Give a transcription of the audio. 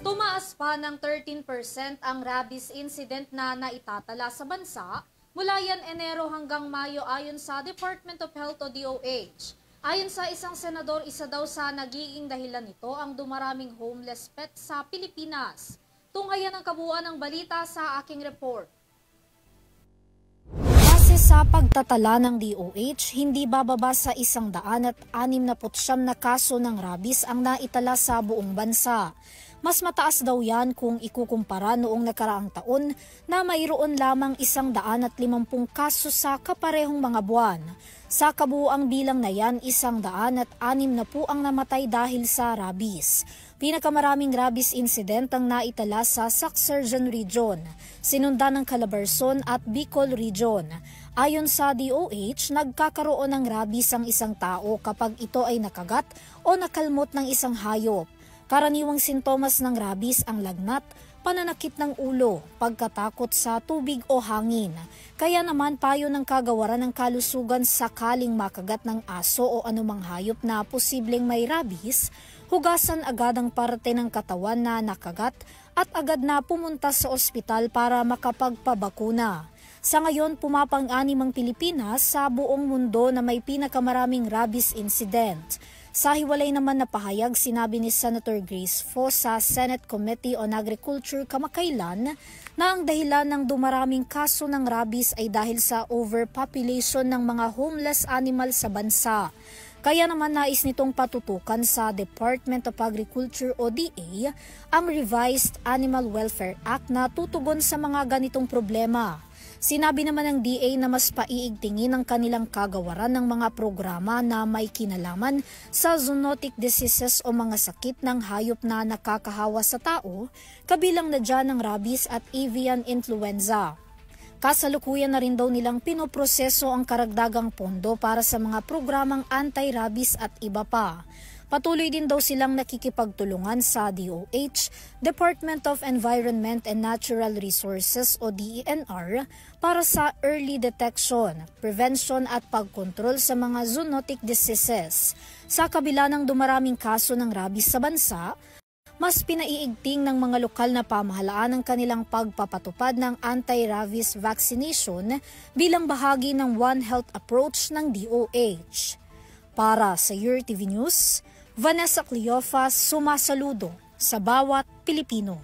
Tumaas pa ng 13% ang rabies incident na naitatala sa bansa mula yan Enero hanggang Mayo ayon sa Department of Health o DOH. Ayon sa isang senador, isa daw sa nagiging dahilan nito ang dumaraming homeless pet sa Pilipinas. Tunghayan ang kabuuan ng balita sa aking report. Base sa pagtatala ng DOH, hindi bababa sa 169 na kaso ng rabies ang naitala sa buong bansa. Mas mataas daw yan kung ikukumpara noong nakaraang taon na mayroon lamang 150 kaso sa kaparehong mga buwan. Sa kabuuang bilang na yan, 160 ang namatay dahil sa rabies. Pinakamaraming rabies incident ang naitala sa Sac-Surgeon Region, sinundan ng Calabarzon at Bicol Region. Ayon sa DOH, nagkakaroon ng rabies ang isang tao kapag ito ay nakagat o nakalmot ng isang hayop. Karaniwang sintomas ng rabies ang lagnat, pananakit ng ulo, pagkatakot sa tubig o hangin. Kaya naman payo ng kagawaran ng kalusugan sakaling makagat ng aso o anumang hayop na posibleng may rabies, hugasan agad ang parte ng katawan na nakagat at agad na pumunta sa ospital para makapagpabakuna. Sa ngayon, pumapang-anim ang Pilipinas sa buong mundo na may pinakamaraming rabies incident. Sa hiwalay naman na pahayag, sinabi ni Senator Grace Fo sa Senate Committee on Agriculture kamakailan na ang dahilan ng dumaraming kaso ng rabies ay dahil sa overpopulation ng mga homeless animal sa bansa. Kaya naman nais nitong patutukan sa Department of Agriculture o DA ang Revised Animal Welfare Act na tutugon sa mga ganitong problema. Sinabi naman ng DA na mas paiigtingin ang kanilang kagawaran ng mga programa na may kinalaman sa zoonotic diseases o mga sakit ng hayop na nakakahawa sa tao, kabilang na dyan ang rabies at avian influenza. Kasalukuyan na rin daw nilang pinoproseso ang karagdagang pondo para sa mga programang anti-rabies at iba pa. Patuloy din daw silang nakikipagtulungan sa DOH, Department of Environment and Natural Resources o DENR para sa early detection, prevention at pagkontrol sa mga zoonotic diseases. Sa kabila ng dumaraming kaso ng rabies sa bansa, mas pinaiigting ng mga lokal na pamahalaan ang kanilang pagpapatupad ng anti-rabies vaccination bilang bahagi ng One Health approach ng DOH. Para sa UrTV News, Vanessa Cleofas sumasaludo sa bawat Pilipino.